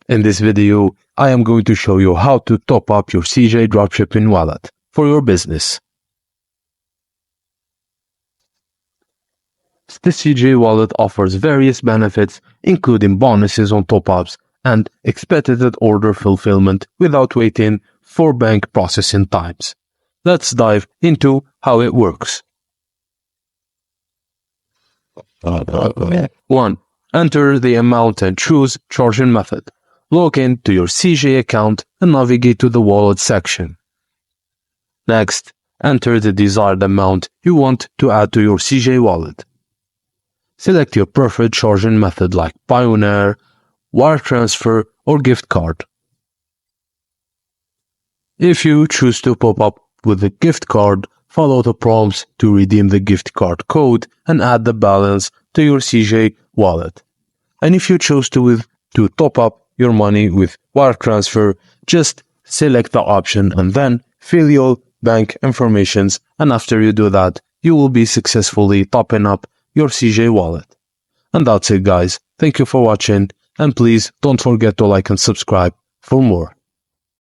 In this video, I am going to show you how to top up your CJ Dropshipping Wallet for your business. The CJ Wallet offers various benefits, including bonuses on top-ups and expedited order fulfillment without waiting for bank processing times. Let's dive into how it works. 1. Enter the amount and choose charging method. Log in to your CJ account and navigate to the wallet section. Next, enter the desired amount you want to add to your CJ wallet. Select your preferred charging method like Pioneer, wire transfer, or gift card. If you choose to pop up with a gift card, follow the prompts to redeem the gift card code and add the balance to your CJ wallet. And if you choose to top up your money with wire transfer, just select the option and then fill your bank informations, and after you do that, you will be successfully topping up your CJ wallet. And that's it, guys. Thank you for watching, and please don't forget to like and subscribe for more.